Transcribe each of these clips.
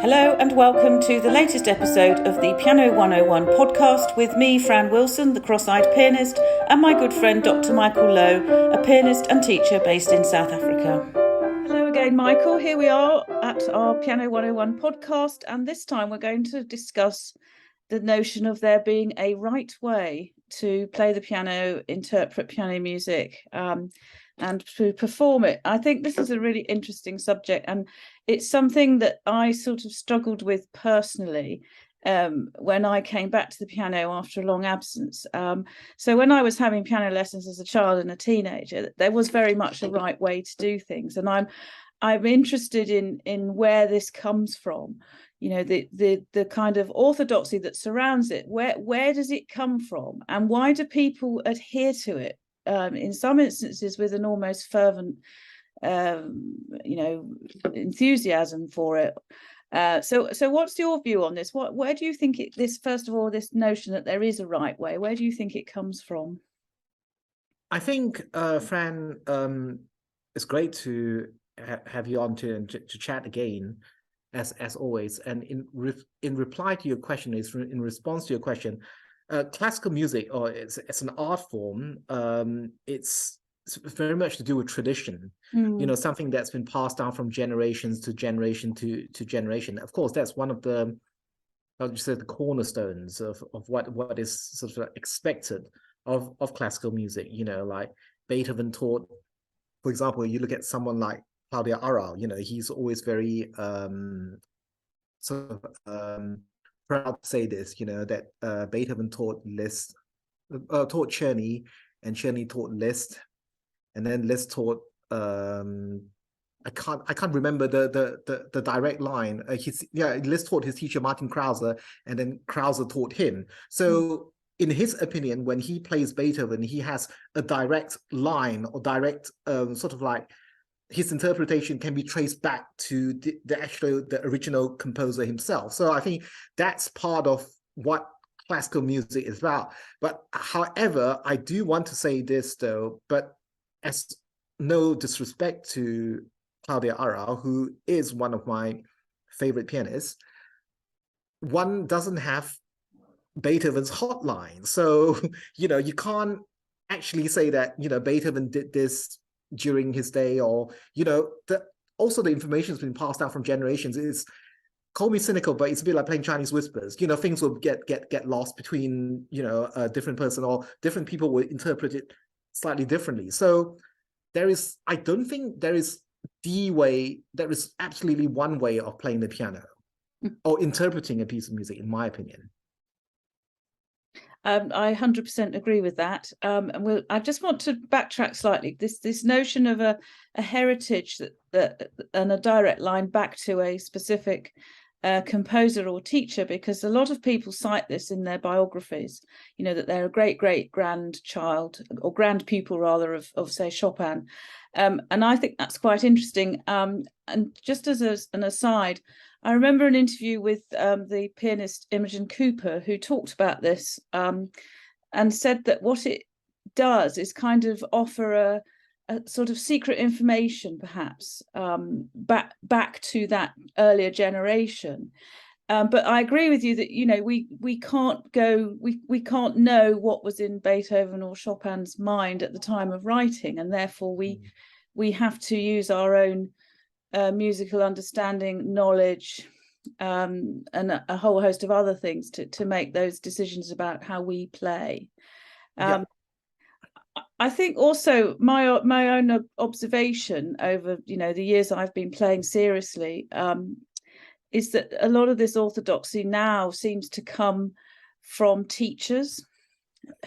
Hello and welcome to the latest episode of the Piano 101 podcast with me, Fran Wilson, the cross-eyed pianist, and my good friend Dr. Michael Lowe, a pianist and teacher based in South Africa. Hello again, Michael. Here we are at our Piano 101 podcast, and this time we're going to discuss the notion of there being a right way to play the piano, interpret piano music, and to perform it. I think this is a really interesting subject, and it's something that I sort of struggled with personally when I came back to the piano after a long absence. So when I was having piano lessons as a child and a teenager, there was very much a right way to do things, and I'm interested in where this comes from. You know, the kind of orthodoxy that surrounds it. Where does it come from, and why do people adhere to it? In some instances with an almost fervent enthusiasm for it. So what's your view on this? Where do you think this, first of all, this notion that there is a right way, where do you think it comes from? I think, Fran, it's great to have you on to chat again, as always. And in reply to your question, in response to your question, classical music, or it's an art form, it's very much to do with tradition. Something that's been passed down from generations to generation to generation. Of course, that's one of the, how would you say, the cornerstones of what is sort of expected of classical music. Like Beethoven taught, for example, you look at someone like Claudio Arrau, he's always very proud to say this, that Beethoven taught Liszt, taught Czerny, and Czerny taught Liszt, and then Liszt taught I can't remember the direct line. Liszt taught his teacher Martin Krause, and then Krause taught him. So in his opinion, when he plays Beethoven, he has a direct line or direct sort of like his interpretation can be traced back to the original composer himself. So I think that's part of what classical music is about. But however, I do want to say this though, but as no disrespect to Claudio Arrau, who is one of my favorite pianists, one doesn't have Beethoven's hotline. So, you can't actually say that, Beethoven did this during his day, or also the information has been passed down from generations. Is, call me cynical, but it's a bit like playing Chinese whispers. Things will get lost between a different person, or different people will interpret it slightly differently. So I don't think there is the way. There is absolutely one way of playing the piano or interpreting a piece of music, in my opinion. I 100% agree with that. And I just want to backtrack slightly. This notion of a heritage that and a direct line back to a specific composer or teacher, because a lot of people cite this in their biographies. That they're a great grandchild or grand pupil rather of say Chopin, and I think that's quite interesting. And just as an aside, I remember an interview with the pianist Imogen Cooper, who talked about this and said that what it does is kind of offer a sort of secret information, perhaps, back to that earlier generation. But I agree with you that we can't know what was in Beethoven or Chopin's mind at the time of writing, and therefore we have to use our own musical understanding, knowledge, and a whole host of other things to make those decisions about how we play. I think also my own observation over the years I've been playing seriously is that a lot of this orthodoxy now seems to come from teachers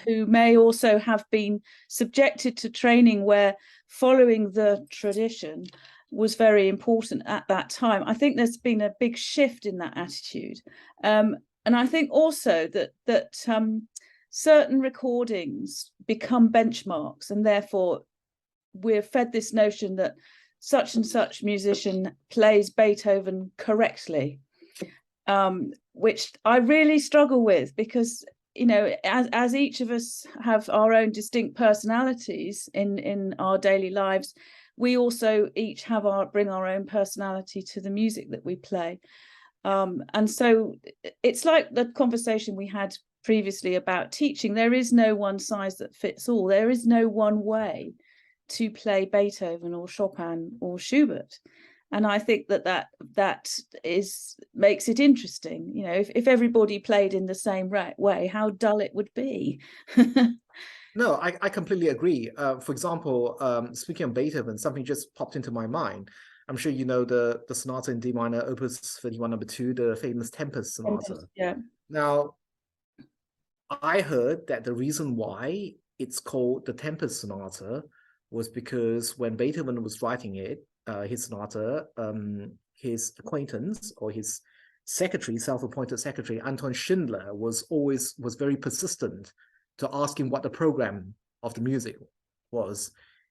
who may also have been subjected to training where following the tradition was very important at that time. I think there's been a big shift in that attitude, and I think also that certain recordings become benchmarks, and therefore we're fed this notion that such and such musician plays Beethoven correctly, which I really struggle with, because as each of us have our own distinct personalities in our daily lives, we also each bring our own personality to the music that we play. And so it's like the conversation we had previously about teaching. There is no one size that fits all. There is no one way to play Beethoven or Chopin or Schubert. And I think that makes it interesting. You know, if everybody played in the same way, how dull it would be. No, I completely agree. For example, speaking of Beethoven, something just popped into my mind. I'm sure you know the sonata in D minor, Opus 31, number 2, the famous Tempest sonata. Yeah. Now, I heard that the reason why it's called the Tempest sonata was because when Beethoven was writing it, his sonata, his acquaintance or his secretary, self-appointed secretary, Anton Schindler, was very persistent to ask him what the program of the music was.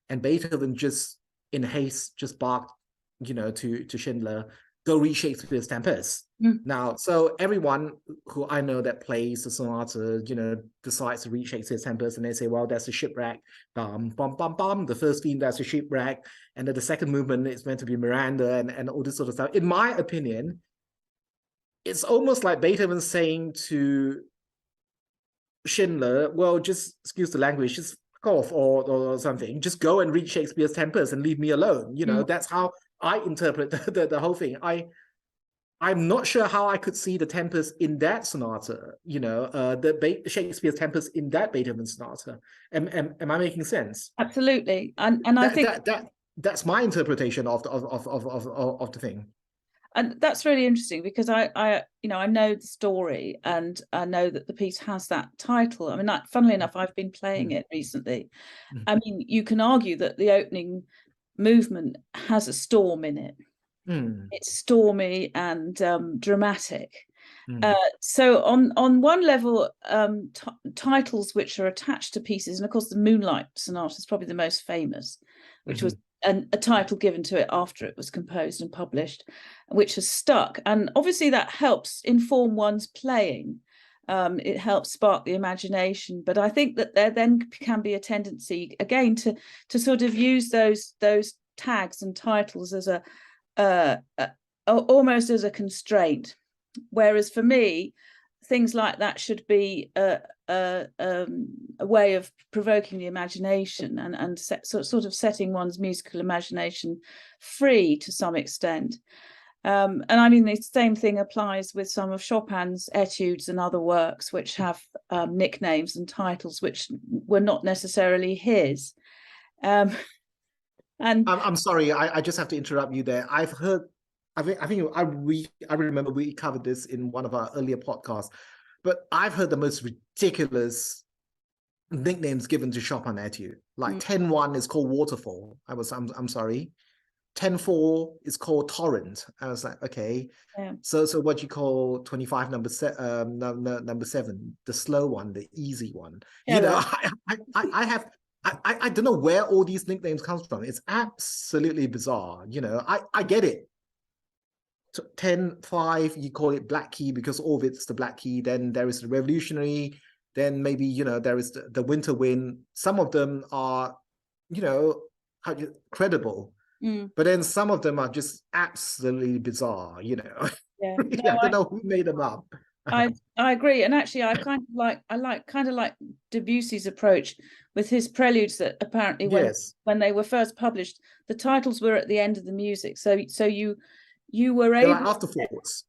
And Beethoven just in haste just barked, to Schindler, go read Shakespeare's Tempest. Now, so everyone who I know that plays the sonata, decides to read Shakespeare's Tempest, and they say, well, that's a shipwreck. Bum, bum, bum, bum. The first theme, that's a shipwreck. And then the second movement is meant to be Miranda and all this sort of stuff. In my opinion, it's almost like Beethoven saying to Schindler, well, just excuse the language, just fuck off or something. Just go and read Shakespeare's Tempest and leave me alone. That's how I interpret the whole thing. I'm not sure how I could see the Tempest in that sonata, the Shakespeare's Tempest in that Beethoven sonata. Am I making sense? Absolutely, and I think that's my interpretation of the thing. And that's really interesting because I know the story, and I know that the piece has that title. I mean, funnily enough, I've been playing it recently. I mean, you can argue that the opening movement has a storm in it. It's stormy and dramatic. So on one level, titles which are attached to pieces, and of course the Moonlight Sonata is probably the most famous, which was a title given to it after it was composed and published, which has stuck. And obviously that helps inform one's playing. It helps spark the imagination. But I think that there then can be a tendency, again, to sort of use those tags and titles as almost as a constraint. Whereas for me, things like that should be a way of provoking the imagination and sort of setting one's musical imagination free to some extent. And I mean, the same thing applies with some of Chopin's etudes and other works, which have nicknames and titles which were not necessarily his. And I'm sorry, I just have to interrupt you there. I've heard, I remember we covered this in one of our earlier podcasts, but I've heard the most ridiculous nicknames given to Chopin etude. Like 10-1 is called Waterfall. I'm sorry. 10-4 is called Torrent. I was like, okay. Yeah. So what you call 25 number 7, the slow one, the easy one. Yeah, I don't know where all these nicknames comes from. It's absolutely bizarre. I get it. 10-5, you call it black key because all of it's the black key. Then there is the revolutionary. Then maybe, there is the winter wind. Some of them are, credible. But then some of them are just absolutely bizarre, Yeah. I don't know who made them up. I agree, and actually, I like Debussy's approach with his preludes that apparently when they were first published, the titles were at the end of the music, so you were able like afterthoughts.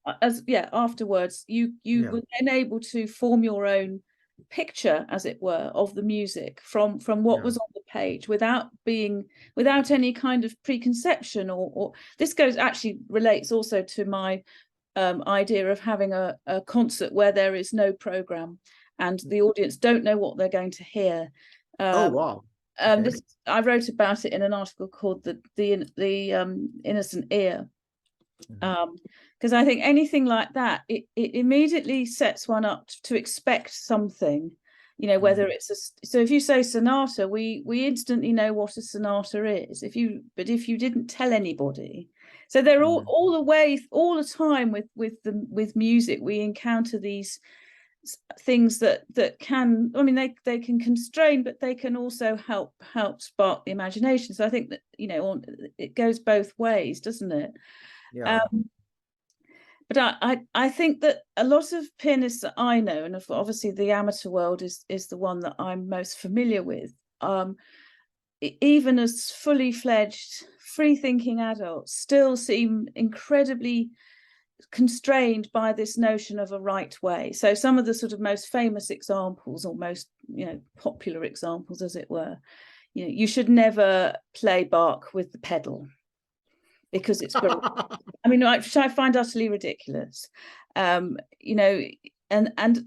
Afterwards you were then able to form your own picture, as it were, of the music from what was on the page without any kind of preconception or this relates also to my idea of having a concert where there is no program and the audience don't know what they're going to hear. Oh wow. Okay. I wrote about it in an article called the Innocent Ear, because I think anything like that, it immediately sets one up to expect something, whether it's so if you say sonata, we instantly know what a sonata is. If you didn't tell anybody, so they're all the time with music, we encounter these things that can, I mean, they can constrain, but they can also help spark the imagination. So I think that it goes both ways, doesn't it? Yeah. But I think that a lot of pianists that I know, and obviously the amateur world is the one that I'm most familiar with, even as fully fledged, free thinking adults, still seem incredibly constrained by this notion of a right way. So some of the sort of most famous examples, or most popular examples, as it were, you should never play Bach with the pedal because it's I mean, which I find utterly ridiculous. And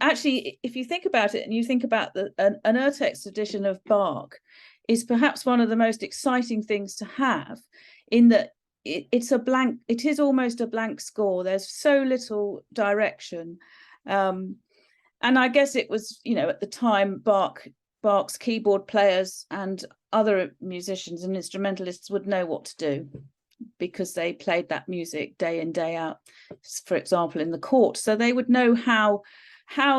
actually, if you think about it, and you think about an Urtext edition of Bach, is perhaps one of the most exciting things to have, in that it's a blank. It is almost a blank score. There's so little direction, and I guess it was, at the time, Bach's keyboard players and other musicians and instrumentalists would know what to do, because they played that music day in, day out, for example, in the court. So they would know how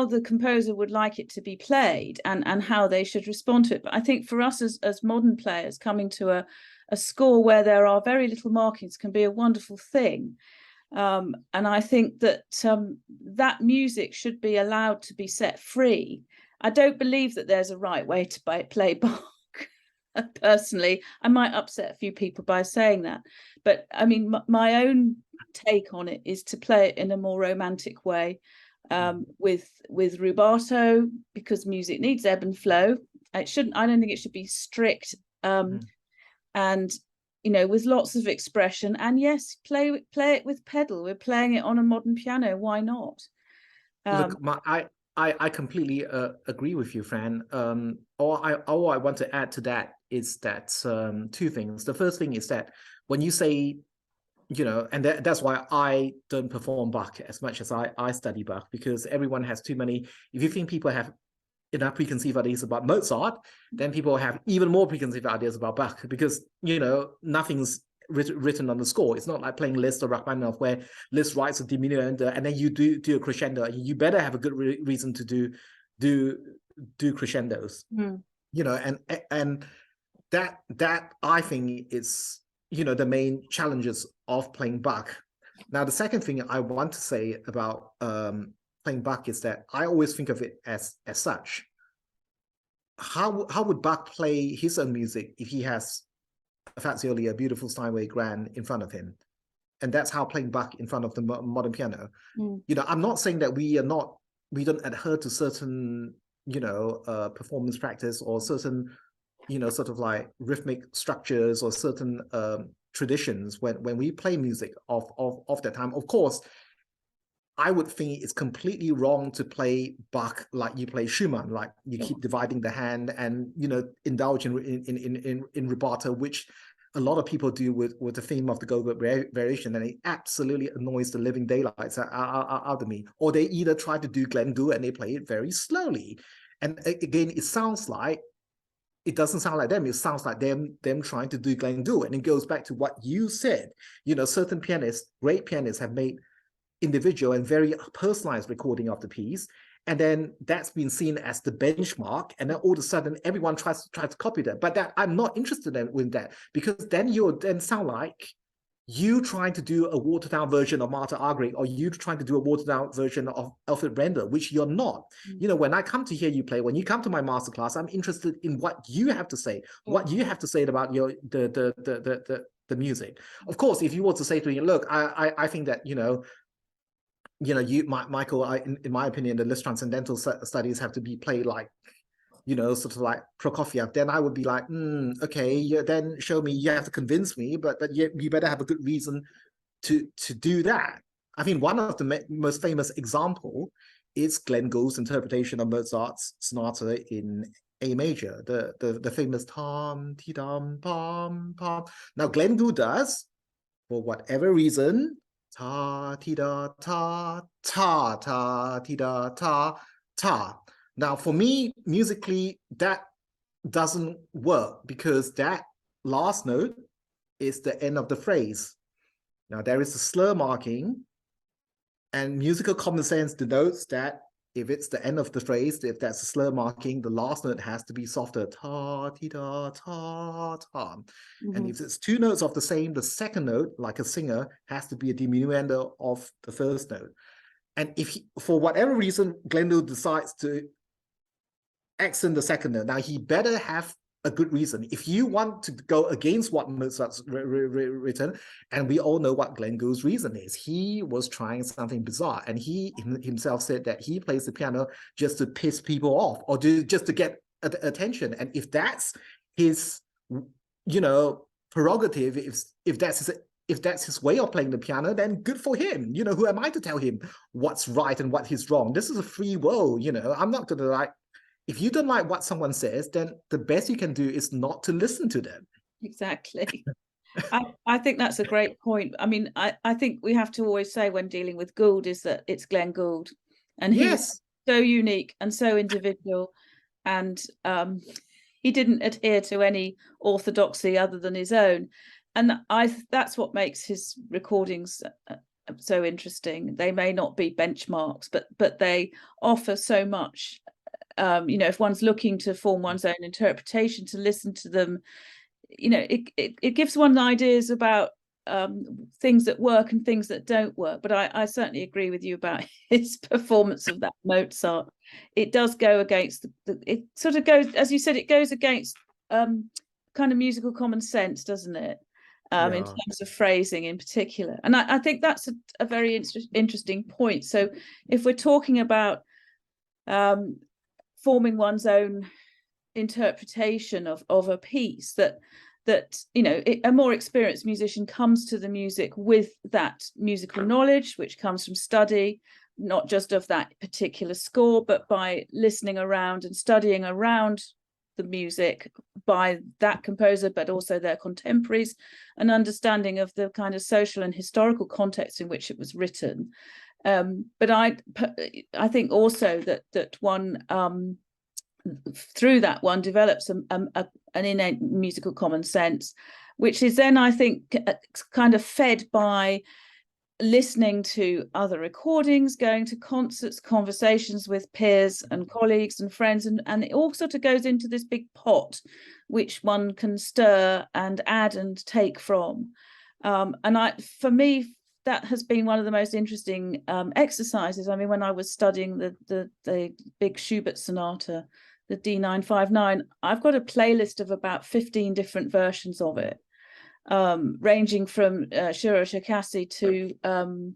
the composer would like it to be played, and how they should respond to it. But I think for us as modern players, coming to a score where there are very little markings can be a wonderful thing. And I think that that music should be allowed to be set free. I don't believe that there's a right way to play Bach. Personally, I might upset a few people by saying that, but I mean, my own take on it is to play it in a more romantic way, with rubato, because music needs ebb and flow. I don't think it should be strict, and with lots of expression. And yes, play it with pedal. We're playing it on a modern piano. Why not? Look, I completely agree with you, Fran. All I want to add to that is that two things. The first thing is that when you say, and that's why I don't perform Bach as much as I study Bach, because everyone has too many. If you think people have enough preconceived ideas about Mozart, then people have even more preconceived ideas about Bach, because nothing's written on the score. It's not like playing Liszt or Rachmaninoff, where Liszt writes a diminuendo and then you do a crescendo. You better have a good reason to do crescendos. And that I think is the main challenges of playing Bach. Now, the second thing I want to say about playing Bach is that I always think of it as such. How would Bach play his own music if he has a Fazioli, a beautiful Steinway Grand in front of him? And that's how playing Bach in front of the modern piano. I'm not saying that we don't adhere to certain performance practice, or certain sort of like rhythmic structures, or certain traditions when we play music of that time. Of course, I would think it's completely wrong to play Bach like you play Schumann, like you keep dividing the hand and indulge in rubato, which a lot of people do with the theme of the Goldberg variation, and it absolutely annoys the living daylights out of me. Or they either try to do Glenn Gould and they play it very slowly, and again, it doesn't sound like them. It sounds like them trying to do Glenn Gould, and it goes back to what you said. Certain pianists, great pianists, have made individual and very personalized recording of the piece, and then that's been seen as the benchmark, and then all of a sudden everyone tries to copy that. But that I'm not interested in that, because then you'll sound like you trying to do a watered down version of Martha Argerich, or you trying to do a watered down version of Alfred Brendel, which you're not. When I come to hear you play, when you come to my masterclass, I'm interested in what you have to say, what you have to say about the music. Of course, if you were to say to me, look, I think that Michael, in my opinion, the Liszt transcendental studies have to be played like, sort of like Prokofiev, then I would be like, okay, then show me. You have to convince me, but you better have a good reason to do that. I think one of the most famous example is Glenn Gould's interpretation of Mozart's sonata in A major, the famous tam ti dam pam pam. Now Glenn Gould does, for whatever reason, ta ti da ta ta ta ti da ta ta. Now, for me, musically, that doesn't work, because that last note is the end of the phrase. Now, there is a slur marking, and musical common sense denotes that if it's the end of the phrase, if that's a slur marking, the last note has to be softer, ta, ti, da, ta, ta. And if it's two notes of the same, the second note, like a singer, has to be a diminuendo of the first note. And if for whatever reason, Glendale decides to accent the second note, now he better have a good reason. If you want to go against what Mozart's written, and we all know what Glenn Gould's reason is, he was trying something bizarre, and he himself said that he plays the piano just to piss people off or just to get attention. And if that's his, prerogative, if that's his way of playing the piano, then good for him. Who am I to tell him what's right and what is wrong? This is a free world. I'm not gonna if you don't like what someone says, then the best you can do is not to listen to them. Exactly. I think that's a great point. I mean, I think we have to always say when dealing with Gould is that it's Glenn Gould, and he was so unique and so individual, and he didn't adhere to any orthodoxy other than his own. And that's what makes his recordings so interesting. They may not be benchmarks, but they offer so much. If one's looking to form one's own interpretation, to listen to them, it gives one ideas about things that work and things that don't work. But I certainly agree with you about his performance of that Mozart. It does go against it sort of goes, as you said, it goes against kind of musical common sense, doesn't it? In terms of phrasing in particular. And I think that's a very interesting point. So if we're talking about forming one's own interpretation of a piece, that a more experienced musician comes to the music with that musical knowledge, which comes from study, not just of that particular score, but by listening around and studying around the music by that composer, but also their contemporaries, an understanding of the kind of social and historical context in which it was written. But I think also that one through that one develops an innate musical common sense, which is then, I think, kind of fed by listening to other recordings, going to concerts, conversations with peers and colleagues and friends, and it all sort of goes into this big pot which one can stir and add and take from. For me, that has been one of the most interesting exercises. I mean, when I was studying the big Schubert sonata, the D959, I've got a playlist of about 15 different versions of it, ranging from Shiro Shikasi to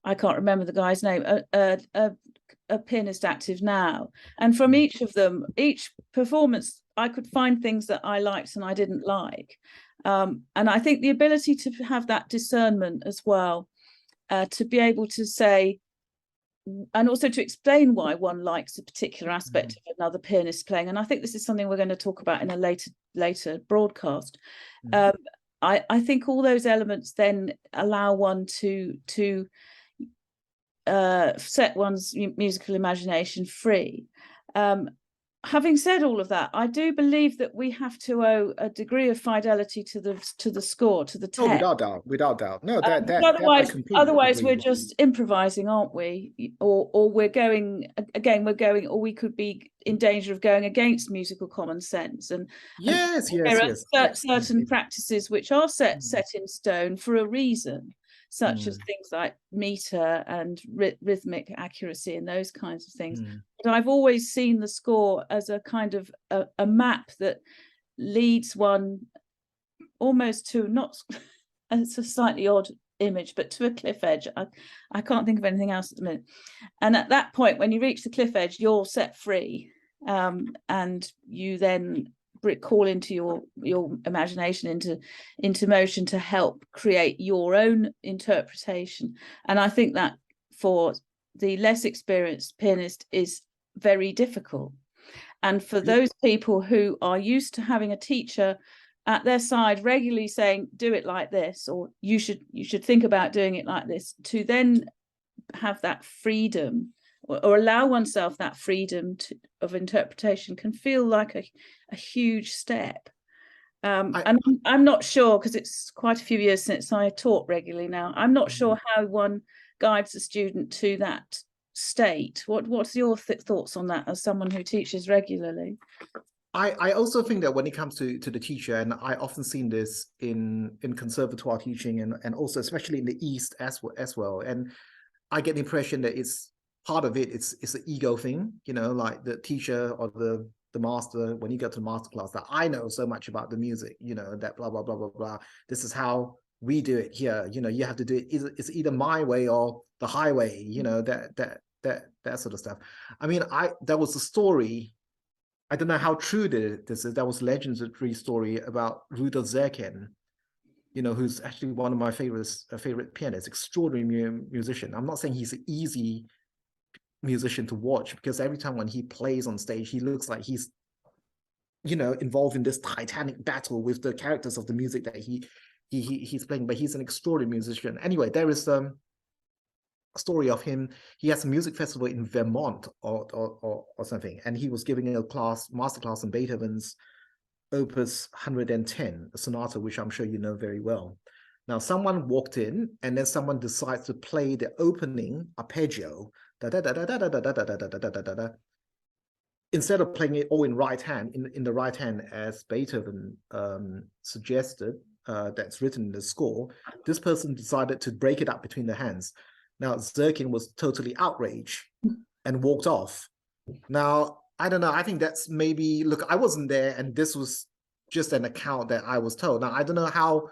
I can't remember the guy's name, a pianist active now. And from each of them, each performance, I could find things that I liked and I didn't like. And I think the ability to have that discernment as well, to be able to say, and also to explain why one likes a particular aspect of another pianist playing. And I think this is something we're going to talk about in a later broadcast. I think all those elements then allow one to set one's musical imagination free. Having said all of that, I do believe that we have to owe a degree of fidelity to the score, to the text. Oh, without doubt. No, otherwise we're just improvising, aren't we? Or we're going, or we could be in danger of going against musical common sense. And there are certain practices which are set in stone for a reason, such as things like meter and rhythmic accuracy and those kinds of things. But I've always seen the score as a kind of a map that leads one almost to, not, it's a slightly odd image, but to a cliff edge. I can't think of anything else at the minute. And at that point, when you reach the cliff edge, you're set free, and you then call into your imagination into motion to help create your own interpretation. And I think that for the less experienced pianist is very difficult. And for those people who are used to having a teacher at their side regularly saying, do it like this, or you should think about doing it like this, to then have that freedom or allow oneself that freedom of interpretation can feel like a huge step. And I'm not sure, because it's quite a few years since I taught regularly now, I'm not sure how one guides a student to that state. What's your thoughts on that as someone who teaches regularly? I also think that when it comes to the teacher, and I often seen this in conservatoire teaching, and also especially in the East as well, and I get the impression that it's part of it. It's an ego thing, you know, like the teacher or the master, when you go to the master class, that I know so much about the music, you know, that blah blah blah blah blah. This is how we do it here. You know, you have to do it. It's either my way or the highway. You know, that sort of stuff. I mean, there was a story. I don't know how true this is. That was a legendary story about Rudolf Zirkin, you know, who's actually one of my favorite pianists, extraordinary musician. I'm not saying he's an easy musician to watch, because every time when he plays on stage, he looks like he's, you know, involved in this titanic battle with the characters of the music that he's playing. But he's an extraordinary musician. Anyway, there is story of him. He has a music festival in Vermont or something, and he was giving a master class on Beethoven's Opus 110, a sonata which I'm sure you know very well. Now, someone walked in, and then someone decides to play the opening arpeggio, instead of playing it all in right hand, in the right hand as Beethoven suggested, that's written in the score. This person decided to break it up between the hands. Now, Zirkin was totally outraged and walked off. Now, I don't know. I think that's maybe, look, I wasn't there, and this was just an account that I was told. Now, I don't know how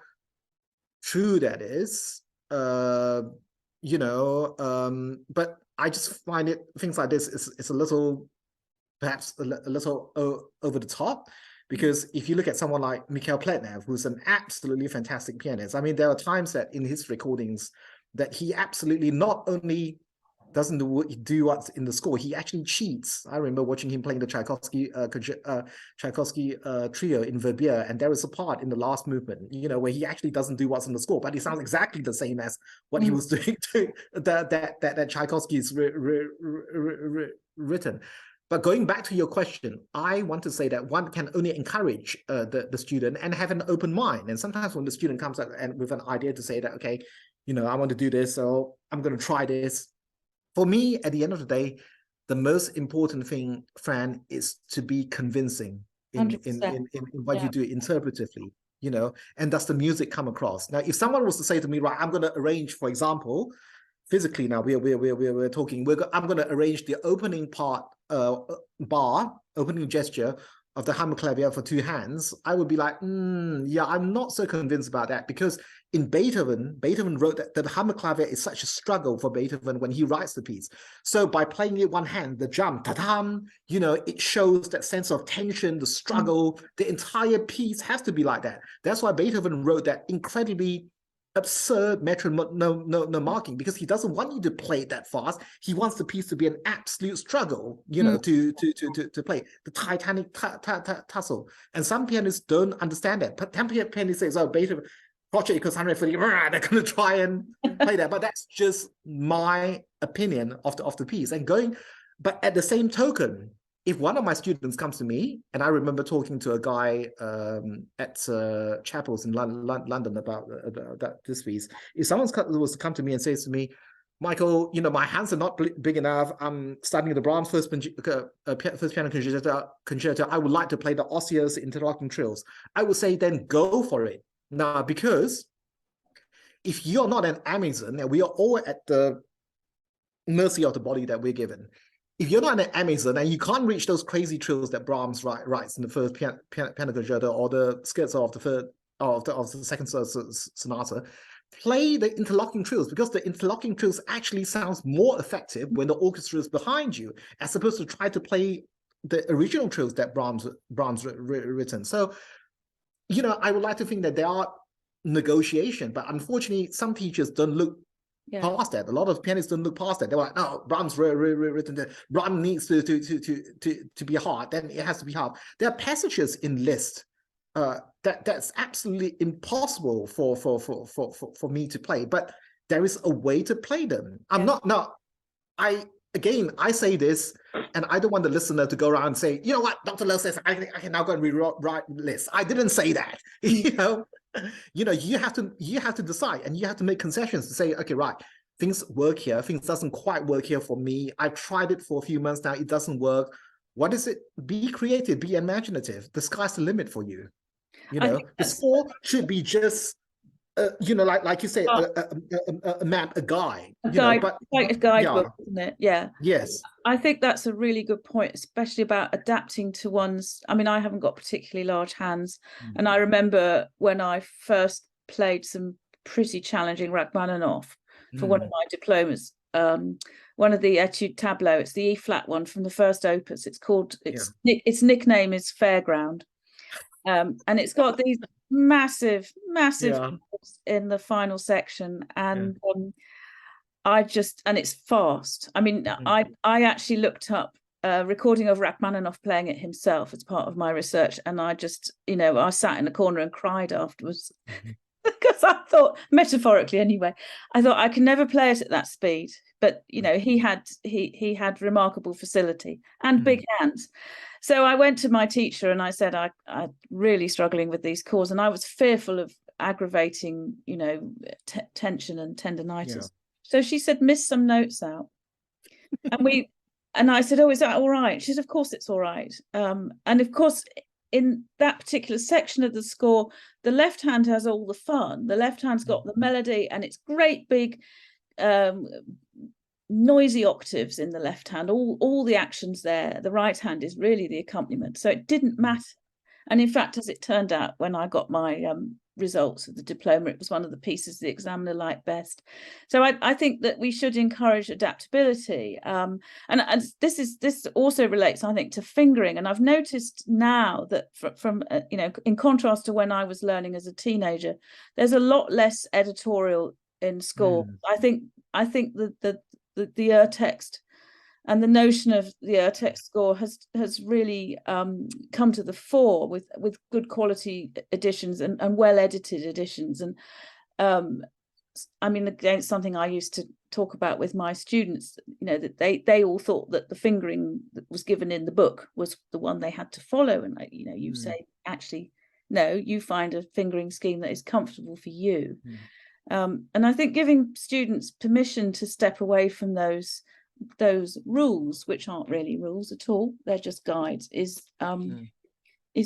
true that is, you know, but I just find it, things like this, it's a little, perhaps a little over the top. Because if you look at someone like Mikhail Pletnev, who's an absolutely fantastic pianist, I mean, there are times that in his recordings that he absolutely not only doesn't do what's in the score, he actually cheats. I remember watching him playing the Tchaikovsky trio in Verbier, and there is a part in the last movement, you know, where he actually doesn't do what's in the score, but it sounds exactly the same as what he was doing to that Tchaikovsky's written. But going back to your question, I want to say that one can only encourage the student and have an open mind. And sometimes when the student comes up and with an idea to say that, okay, you know, I want to do this, so I'm going to try this. For me, at the end of the day, the most important thing, Fran, is to be convincing in what you do interpretively, you know, and does the music come across? Now, if someone was to say to me, right, I'm going to arrange, for example, physically now we're talking, I'm going to arrange the opening part, opening gesture of the Hammerklavier for two hands, I would be like, yeah, I'm not so convinced about that, because in Beethoven wrote that the Hammerklavier is such a struggle for Beethoven when he writes the piece. So by playing it one hand, the jump, ta-tam, you know, it shows that sense of tension, the struggle. The entire piece has to be like that. That's why Beethoven wrote that incredibly absurd metronome marking, because he doesn't want you to play it that fast. He wants the piece to be an absolute struggle, you know, to play the titanic tussle. And some pianists don't understand that. But some pianists say, "Oh, Beethoven, Project equals 140, they're going to try and play that." But that's just my opinion of the piece. And but at the same token, if one of my students comes to me, and I remember talking to a guy at Chapels in London about this piece, if someone was to come to me and says to me, "Michael, you know, my hands are not big enough. I'm studying the Brahms first piano concerto. I would like to play the osseous interlocking trills." I would say, then go for it. Now, because if you're not an Amazon, and we are all at the mercy of the body that we're given, if you're not an Amazon and you can't reach those crazy trills that Brahms writes in the first piano concerto, or the scherzo of the second sonata, play the interlocking trills, because the interlocking trills actually sounds more effective when the orchestra is behind you, as opposed to try to play the original trills that Brahms written. So, you know, I would like to think that there are negotiation, but unfortunately, some teachers don't look past that. A lot of pianists don't look past that. They're like, "No, Brahms written that Brahms needs to be hard. Then it has to be hard." There are passages in Liszt that's absolutely impossible for me to play, but there is a way to play them. I say this, and I don't want the listener to go around and say, "You know what, Dr. Lowe says I can now go and rewrite Liszt." I didn't say that. You know, you have to decide, and you have to make concessions to say, okay, right, things work here, things doesn't quite work here for me. I've tried it for a few months now, it doesn't work. What is it? Be creative, be imaginative. The sky's the limit for you. You know, the score should be just you know, like you say, a map, a guide. A you know, guide, but like a guidebook, isn't it? Yeah. yes. I think that's a really good point, especially about adapting to one's. I mean, I haven't got particularly large hands, and I remember when I first played some pretty challenging Rachmaninoff for one of my diplomas. One of the Etude Tableau, it's the E flat one from the first opus. It's called its nickname is Fairground, and it's got these massive chords in the final section, and and it's fast. I mean, I actually looked up a recording of Rachmaninoff playing it himself as part of my research, and I just, I sat in a corner and cried afterwards because I thought, metaphorically anyway, I thought I can never play it at that speed. But he had remarkable facility and big hands. So I went to my teacher and I said, I'm really struggling with these chords, and I was fearful of aggravating, tension and tendinitis. Yeah. So she said, miss some notes out. And I said, oh, is that all right? She said, of course it's all right. And of course, in that particular section of the score, the left hand has all the fun. The left hand's got the melody, and it's great big noisy octaves in the left hand, all the actions there. The right hand is really the accompaniment. So it didn't matter. And in fact, as it turned out, when I got my results of the diploma, it was one of the pieces the examiner liked best. So I think that we should encourage adaptability. And this also relates, I think, to fingering. And I've noticed now that from in contrast to when I was learning as a teenager, there's a lot less editorial in score. I think the text and the notion of the text score has really come to the fore with good quality editions and well edited editions. And I mean, again, it's something I used to talk about with my students, that they all thought that the fingering that was given in the book was the one they had to follow. And you say, actually, no, you find a fingering scheme that is comfortable for you. And I think giving students permission to step away from those rules, which aren't really rules at all, they're just guides, is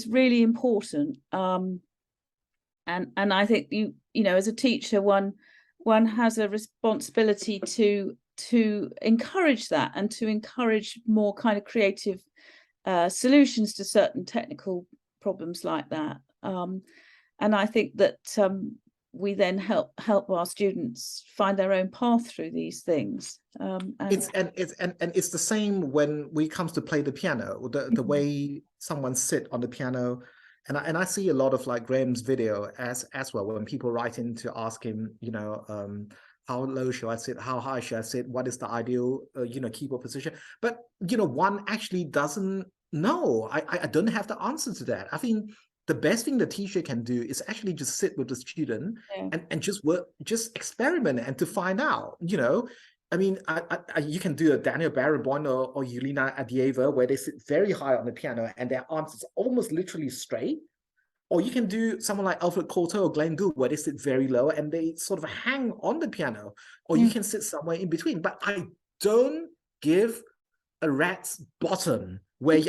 really important. And I think as a teacher, one has a responsibility to encourage that, and to encourage more kind of creative solutions to certain technical problems like that. And I think that we then help our students find their own path through these things. It's the same when we comes to play the piano. The way someone sit on the piano, and I see a lot of like Graham's video as well, when people write in to ask him, how low should I sit, how high should I sit, what is the ideal keyboard position. But one actually doesn't know. I don't have the answer to that. I think the best thing the teacher can do is actually just sit with the student and just work, just experiment, and to find out, I mean, you can do a Daniel Barenboim or Yelena Adieva, where they sit very high on the piano and their arms is almost literally straight. Or you can do someone like Alfred Cortot or Glenn Gould, where they sit very low and they sort of hang on the piano. Or you can sit somewhere in between. But I don't give a rat's bottom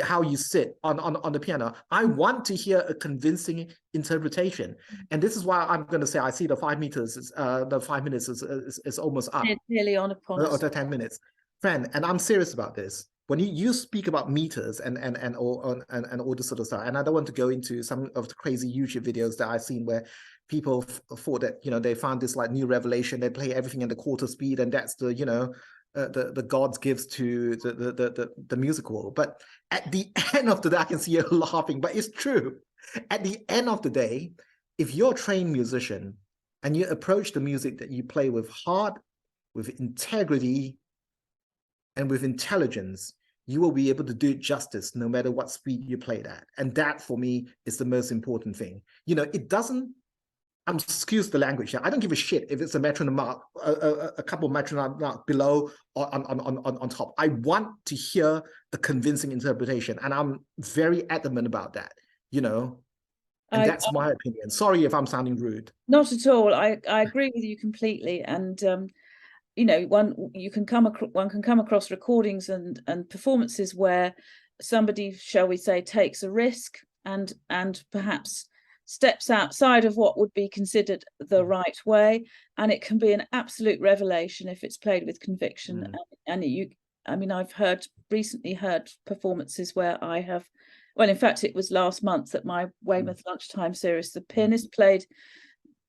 how you sit on the piano. I want to hear a convincing interpretation, and this is why I'm going to say I see the 5 meters. The 5 minutes is almost up. It's nearly on upon us. Or the 10 minutes, friend. And I'm serious about this. When you speak about meters and all this sort of stuff, and I don't want to go into some of the crazy YouTube videos that I've seen where people thought that they found this like new revelation. They play everything in the quarter speed, and that's the the God's gifts to the music world. But at the end of the day, I can see you laughing, but it's true. At the end of the day, if you're a trained musician and you approach the music that you play with heart, with integrity, and with intelligence, you will be able to do it justice no matter what speed you play at. And that, for me, is the most important thing. It doesn't, excuse the language. I don't give a shit if it's a metronome mark, a couple of metronome mark below or on top. I want to hear a convincing interpretation, and I'm very adamant about that. And that's my opinion. Sorry if I'm sounding rude. Not at all. I agree with you completely, and you know, one can come across recordings and performances where somebody, shall we say, takes a risk and perhaps steps outside of what would be considered the right way, and it can be an absolute revelation if it's played with conviction. And I mean, I've recently heard performances where I have, well, in fact, it was last month at my Weymouth Lunchtime series, the pianist played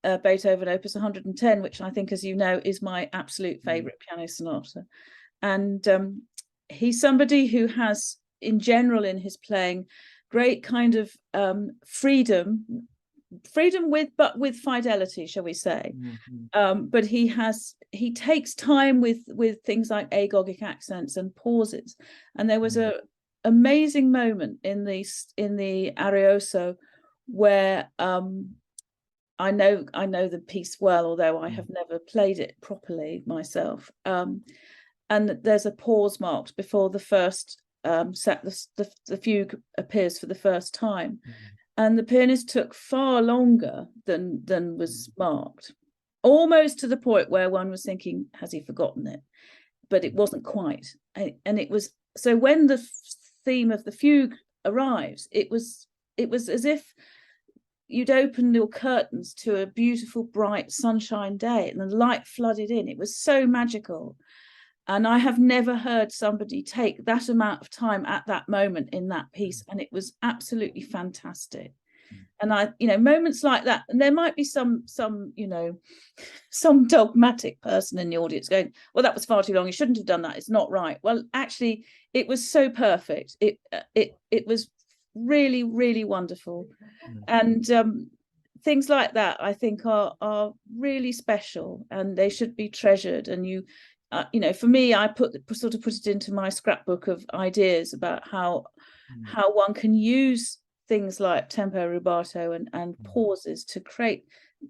Beethoven Opus 110, which I think, as you know, is my absolute favorite piano sonata. And he's somebody who has, in general, in his playing, great kind of freedom with fidelity, shall we say. But he takes time with things like agogic accents and pauses. And there was a amazing moment in the Arioso where I know the piece well, although I have never played it properly myself. And there's a pause marked before the first the fugue appears for the first time, and the pianist took far longer than was marked, almost to the point where one was thinking, has he forgotten it? But it wasn't quite. And it was, so when the theme of the fugue arrives, it was as if you'd open your curtains to a beautiful bright sunshine day and the light flooded in. It was so magical. And I have never heard somebody take that amount of time at that moment in that piece. And it was absolutely fantastic. And moments like that, and there might be some dogmatic person in the audience going, well, that was far too long, you shouldn't have done that, it's not right. Well, actually, it was so perfect. It was really, really wonderful. And things like that, I think, are really special, and they should be treasured. And for me, I put it into my scrapbook of ideas about how one can use things like tempo rubato and pauses to create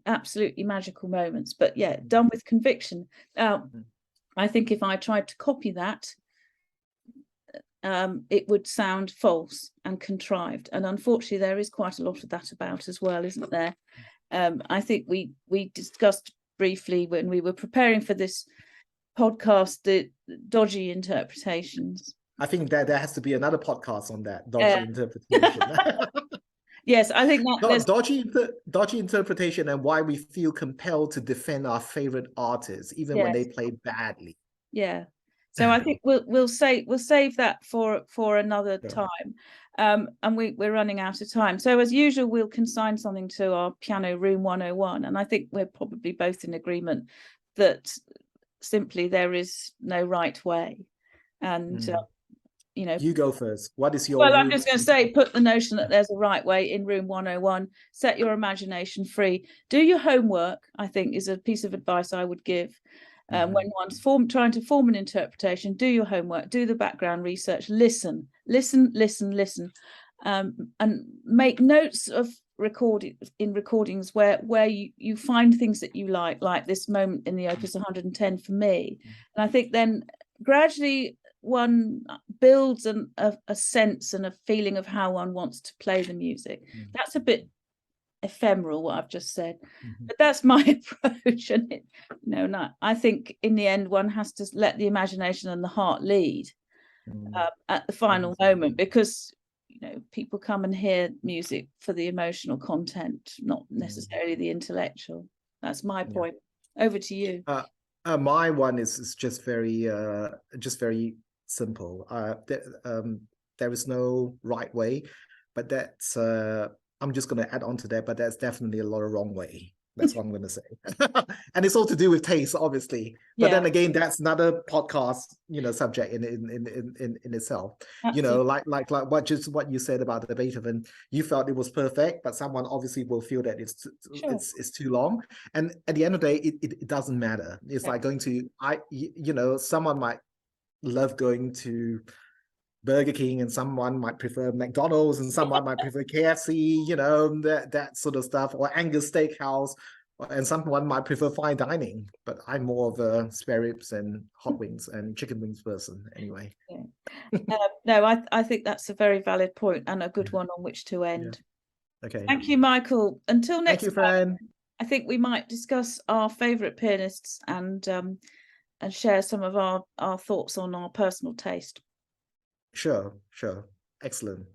absolutely magical moments, but done with conviction. I think if I tried to copy that, it would sound false and contrived, and unfortunately there is quite a lot of that about as well, isn't there? I think we discussed briefly when we were preparing for this podcast the dodgy interpretations. I think that there has to be another podcast on that dodgy interpretation. Yes, I think that dodgy interpretation, and why we feel compelled to defend our favorite artists even when they play badly. Yeah. So I think we'll save that for another time. And we're running out of time. So as usual, we'll consign something to our Piano Room 101. And I think we're probably both in agreement that simply there is no right way. And you go first. What is your I'm just going to say, put the notion that there's a right way in Room 101. Set your imagination free. Do your homework, I think, is a piece of advice I would give. When one's trying to form an interpretation, do your homework, do the background research, listen, and make notes of recordings where you find things that you like this moment in the Opus 110 for me. And I think then gradually one builds a sense and a feeling of how one wants to play the music. That's a bit ephemeral, what I've just said, but that's my approach. And I think in the end one has to let the imagination and the heart lead at the final moment, because people come and hear music for the emotional content, not necessarily the intellectual. That's my point. Over to you. My one is just very simple. There is no right way, but that's I'm just going to add on to that, but there's definitely a lot of wrong way. That's what I'm going to say. And it's all to do with taste, obviously. But then again, that's another podcast, subject in itself. Absolutely. Like what you said about the Beethoven, you felt it was perfect, but someone obviously will feel that it's too long. And at the end of the day, it doesn't matter. It's like going to someone might love going to Burger King, and someone might prefer McDonald's, and someone might prefer KFC, that sort of stuff, or Angus Steakhouse, and someone might prefer fine dining. But I'm more of a spare ribs and hot wings and chicken wings person anyway. No, I think that's a very valid point and a good one on which to end. Okay. Thank you, Michael. Until next time, friend. I think we might discuss our favorite pianists and share some of our thoughts on our personal taste. Sure. Excellent.